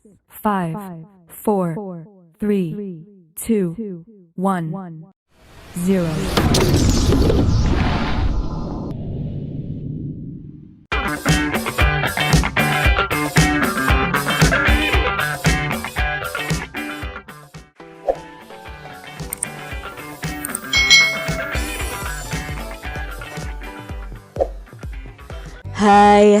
5, 4, 3, 2, 1, 0. Hai,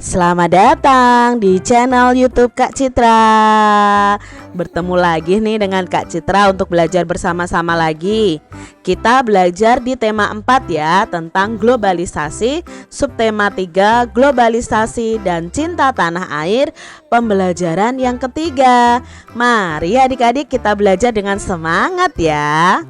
selamat datang di channel YouTube Kak Citra. Bertemu lagi nih dengan Kak Citra untuk belajar bersama-sama lagi. Kita belajar di tema 4 ya, tentang globalisasi, subtema 3 globalisasi dan cinta tanah air, pembelajaran yang ketiga. Mari adik-adik kita belajar dengan semangat ya.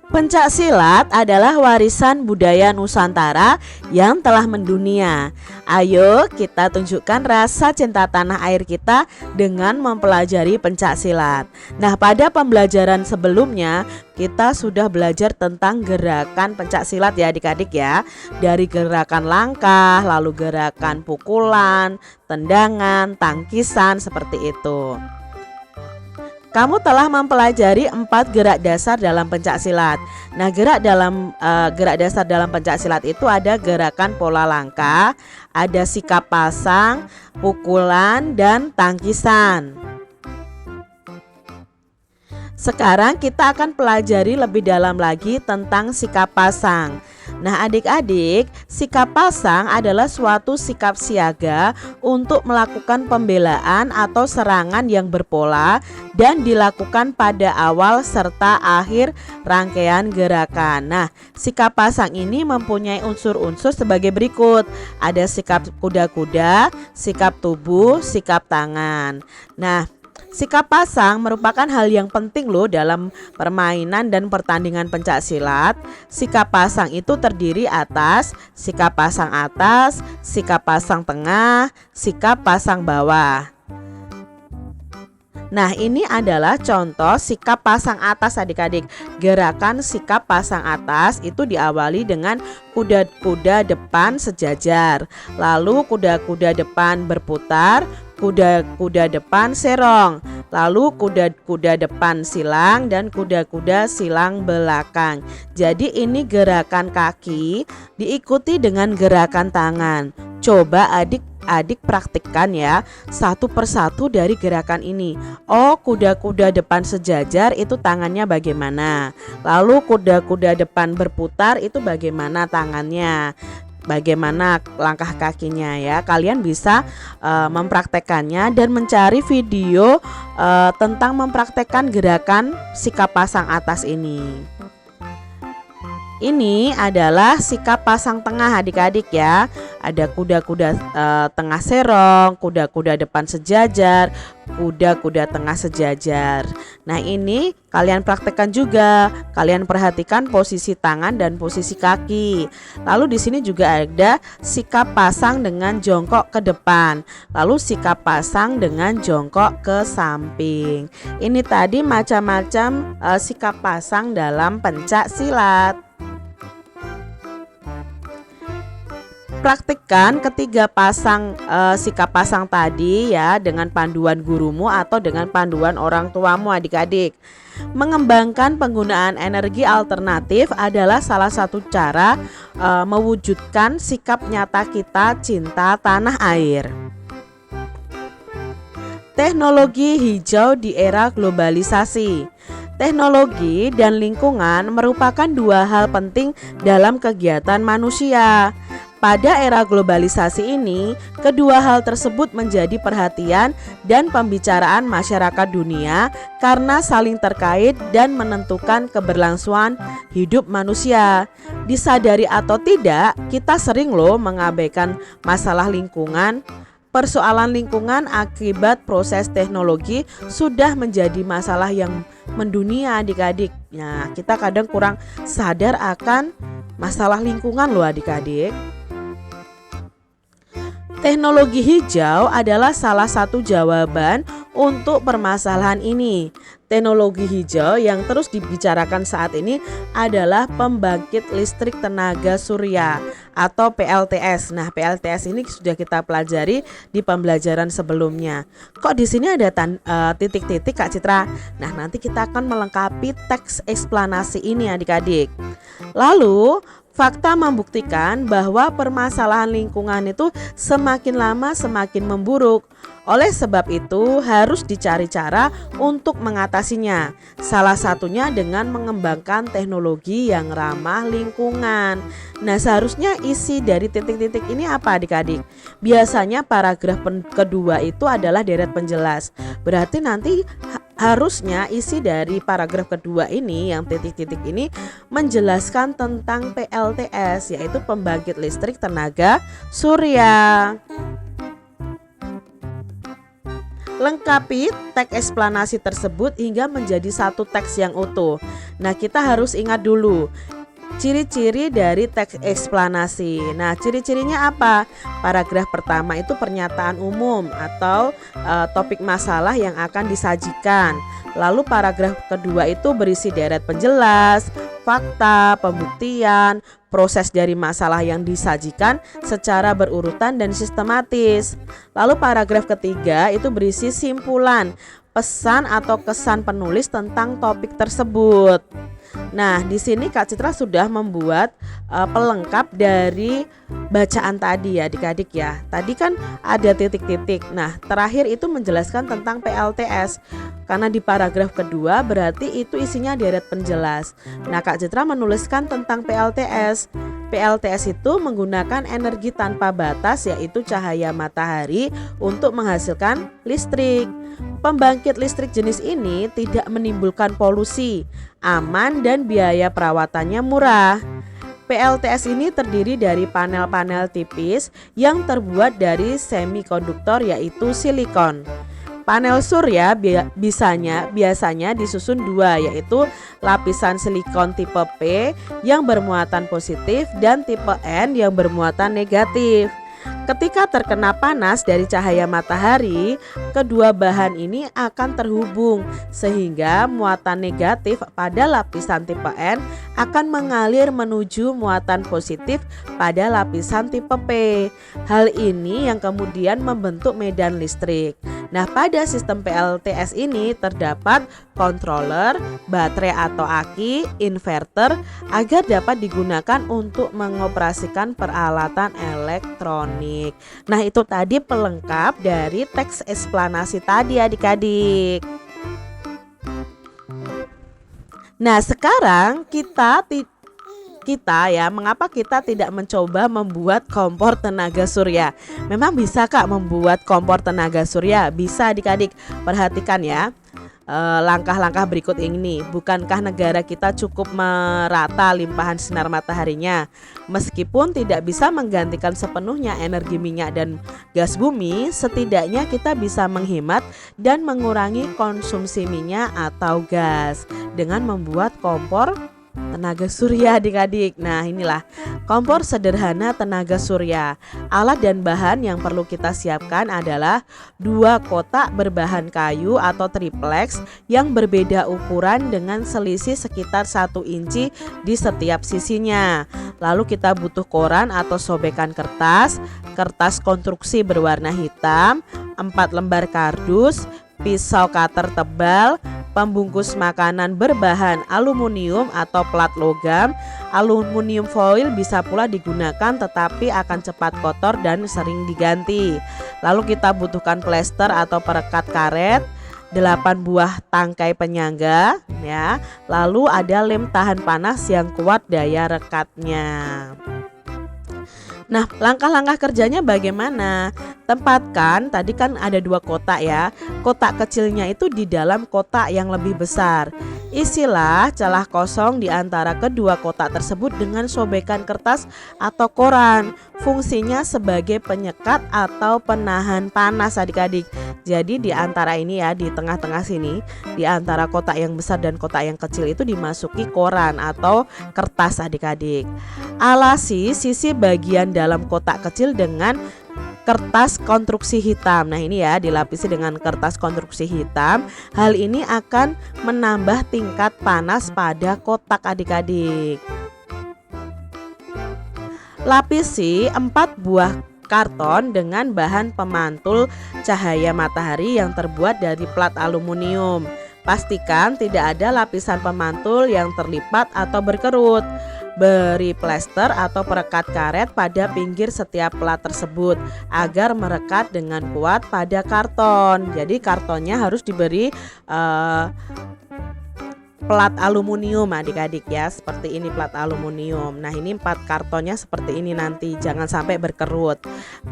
Pencak silat adalah warisan budaya Nusantara yang telah mendunia. Ayo kita tunjukkan rasa cinta tanah air kita dengan mempelajari pencak silat. Nah, pada pembelajaran sebelumnya kita sudah belajar tentang gerakan pencak silat ya adik-adik ya. Dari gerakan langkah, lalu gerakan pukulan, tendangan, tangkisan seperti itu. Kamu telah mempelajari 4 gerak dasar dalam pencak silat. Nah, gerak dasar dalam pencak silat itu ada gerakan pola langkah, ada sikap pasang, pukulan, dan tangkisan. Sekarang kita akan pelajari lebih dalam lagi tentang sikap pasang. Nah adik-adik, sikap pasang adalah suatu sikap siaga untuk melakukan pembelaan atau serangan yang berpola dan dilakukan pada awal serta akhir rangkaian gerakan. Nah, sikap pasang ini mempunyai unsur-unsur sebagai berikut. Ada sikap kuda-kuda, sikap tubuh, sikap tangan. Nah, sikap pasang merupakan hal yang penting loh dalam permainan dan pertandingan pencak silat. Sikap pasang itu terdiri atas sikap pasang atas, sikap pasang tengah, sikap pasang bawah. Nah, ini adalah contoh sikap pasang atas adik-adik. Gerakan sikap pasang atas itu diawali dengan kuda-kuda depan sejajar, lalu kuda-kuda depan berputar, kuda-kuda depan serong, lalu kuda-kuda depan silang, dan kuda-kuda silang belakang. Jadi ini gerakan kaki diikuti dengan gerakan tangan. Coba adik-adik praktikkan ya satu persatu dari gerakan ini. Oh, kuda-kuda depan sejajar itu tangannya bagaimana? Lalu kuda-kuda depan berputar itu bagaimana tangannya? Bagaimana langkah kakinya ya? Kalian bisa mempraktekannya dan mencari video tentang mempraktekkan gerakan sikap pasang atas ini. Ini adalah sikap pasang tengah adik-adik ya. Ada kuda-kuda tengah serong, kuda-kuda depan sejajar, kuda-kuda tengah sejajar. Nah, ini kalian praktekkan juga. Kalian perhatikan posisi tangan dan posisi kaki. Lalu di sini juga ada sikap pasang dengan jongkok ke depan. Lalu sikap pasang dengan jongkok ke samping. Ini tadi macam-macam sikap pasang dalam pencak silat. Praktikkan ketiga pasang sikap pasang tadi ya dengan panduan gurumu atau dengan panduan orang tuamu adik-adik. Mengembangkan penggunaan energi alternatif adalah salah satu cara mewujudkan sikap nyata kita cinta tanah air. Teknologi hijau di era globalisasi. Teknologi dan lingkungan merupakan dua hal penting dalam kegiatan manusia. Pada era globalisasi ini, kedua hal tersebut menjadi perhatian dan pembicaraan masyarakat dunia karena saling terkait dan menentukan keberlangsungan hidup manusia. Disadari atau tidak, kita sering loh mengabaikan masalah lingkungan. Persoalan lingkungan akibat proses teknologi sudah menjadi masalah yang mendunia adik-adik. Nah, kita kadang kurang sadar akan masalah lingkungan loh adik-adik. Teknologi hijau adalah salah satu jawaban untuk permasalahan ini. Teknologi hijau yang terus dibicarakan saat ini adalah pembangkit listrik tenaga surya atau PLTS. Nah, PLTS ini sudah kita pelajari di pembelajaran sebelumnya. Kok di sini ada titik-titik Kak Citra? Nah, nanti kita akan melengkapi teks eksplanasi ini adik-adik. Lalu fakta membuktikan bahwa permasalahan lingkungan itu semakin lama semakin memburuk. Oleh sebab itu harus dicari cara untuk mengatasinya. Salah satunya dengan mengembangkan teknologi yang ramah lingkungan. Nah, seharusnya isi dari titik-titik ini apa adik-adik? Biasanya paragraf kedua itu adalah deret penjelas. Berarti nanti harusnya isi dari paragraf kedua ini yang titik-titik ini menjelaskan tentang PLTS, yaitu pembangkit listrik tenaga surya. Lengkapi teks eksplanasi tersebut hingga menjadi satu teks yang utuh. Nah, kita harus ingat dulu ciri-ciri dari teks eksplanasi. Nah, ciri-cirinya apa? Paragraf pertama itu pernyataan umum atau topik masalah yang akan disajikan. Lalu paragraf kedua itu berisi deret penjelas, fakta, pembuktian, proses dari masalah yang disajikan secara berurutan dan sistematis. Lalu paragraf ketiga itu berisi simpulan, pesan atau kesan penulis tentang topik tersebut. Nah, di sini Kak Citra sudah membuat pelengkap dari bacaan tadi ya adik-adik ya. Tadi kan ada titik-titik. Nah, terakhir itu menjelaskan tentang PLTS. Karena di paragraf kedua berarti itu isinya deret penjelas. Nah, Kak Citra menuliskan tentang PLTS. PLTS itu menggunakan energi tanpa batas, yaitu cahaya matahari untuk menghasilkan listrik. Pembangkit listrik jenis ini tidak menimbulkan polusi, aman dan biaya perawatannya murah. PLTS ini terdiri dari panel-panel tipis yang terbuat dari semikonduktor yaitu silikon. Panel surya biasanya disusun dua, yaitu lapisan silikon tipe P yang bermuatan positif dan tipe N yang bermuatan negatif. Ketika terkena panas dari cahaya matahari, kedua bahan ini akan terhubung sehingga muatan negatif pada lapisan tipe N akan mengalir menuju muatan positif pada lapisan tipe P. Hal ini yang kemudian membentuk medan listrik. Nah, pada sistem PLTS ini terdapat controller, baterai atau aki, inverter agar dapat digunakan untuk mengoperasikan peralatan elektronik. Nah, itu tadi pelengkap dari teks eksplanasi tadi adik-adik. Nah, sekarang mengapa kita tidak mencoba membuat kompor tenaga surya? Memang bisa Kak membuat kompor tenaga surya? Bisa adik-adik, perhatikan ya langkah-langkah berikut ini. Bukankah negara kita cukup merata limpahan sinar mataharinya? Meskipun tidak bisa menggantikan sepenuhnya energi minyak dan gas bumi, setidaknya kita bisa menghemat dan mengurangi konsumsi minyak atau gas dengan membuat kompor tenaga surya adik-adik. Nah, inilah kompor sederhana tenaga surya. Alat dan bahan yang perlu kita siapkan adalah 2 kotak berbahan kayu atau triplex yang berbeda ukuran dengan selisih sekitar 1 inci di setiap sisinya. Lalu kita butuh koran atau sobekan kertas konstruksi berwarna hitam, 4 lembar kardus, pisau cutter tebal, pembungkus makanan berbahan aluminium atau plat logam. Aluminium foil bisa pula digunakan tetapi akan cepat kotor dan sering diganti. Lalu kita butuhkan plester atau perekat karet, 8 buah tangkai penyangga ya. Lalu ada lem tahan panas yang kuat daya rekatnya. Nah, langkah-langkah kerjanya bagaimana? Tempatkan, tadi kan ada 2 kotak ya. Kotak kecilnya itu di dalam kotak yang lebih besar. Isilah celah kosong di antara kedua kotak tersebut dengan sobekan kertas atau koran. Fungsinya sebagai penyekat atau penahan panas adik-adik. Jadi di antara ini ya, di tengah-tengah sini, di antara kotak yang besar dan kotak yang kecil itu dimasuki koran atau kertas adik-adik. Alasi sisi bagian dalam kotak kecil dengan kertas konstruksi hitam. Nah ini ya, dilapisi dengan kertas konstruksi hitam. Hal ini akan menambah tingkat panas pada kotak adik-adik. Lapisi 4 buah karton dengan bahan pemantul cahaya matahari yang terbuat dari plat aluminium. Pastikan tidak ada lapisan pemantul yang terlipat atau berkerut. Beri plester atau perekat karet pada pinggir setiap plat tersebut agar merekat dengan kuat pada karton. Jadi kartonnya harus diberi plat aluminium adik-adik ya, seperti ini plat aluminium. Nah ini 4 kartonnya seperti ini nanti, jangan sampai berkerut.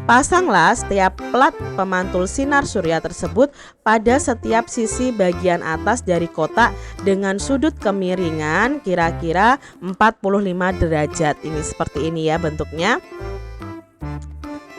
Pasanglah setiap plat pemantul sinar surya tersebut pada setiap sisi bagian atas dari kotak dengan sudut kemiringan kira-kira 45 derajat. Ini seperti ini ya bentuknya.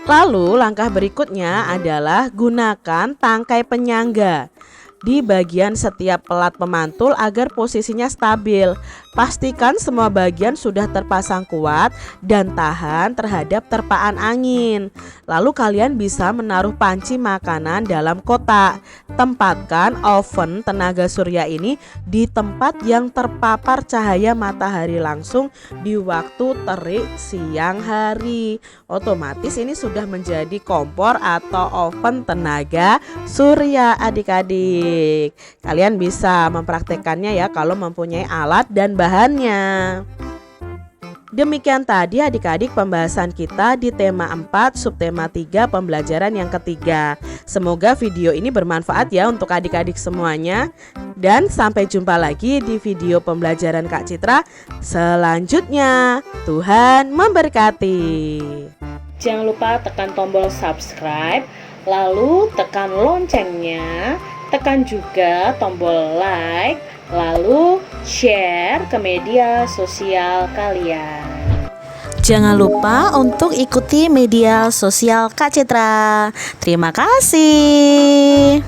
Lalu langkah berikutnya adalah gunakan tangkai penyangga di bagian setiap pelat pemantul agar posisinya stabil. Pastikan semua bagian sudah terpasang kuat dan tahan terhadap terpaan angin. Lalu kalian bisa menaruh panci makanan dalam kotak. Tempatkan oven tenaga surya ini di tempat yang terpapar cahaya matahari langsung di waktu terik siang hari. Otomatis ini sudah menjadi kompor atau oven tenaga surya adik-adik. Kalian bisa mempraktekannya ya kalau mempunyai alat dan bahannya. Demikian tadi adik-adik pembahasan kita di tema 4 subtema 3 pembelajaran yang ketiga. Semoga video ini bermanfaat ya untuk adik-adik semuanya. Dan sampai jumpa lagi di video pembelajaran Kak Citra selanjutnya. Tuhan memberkati. Jangan lupa tekan tombol subscribe, lalu tekan loncengnya, tekan juga tombol like, lalu share ke media sosial kalian. Jangan lupa untuk ikuti media sosial Kak Citra. Terima kasih.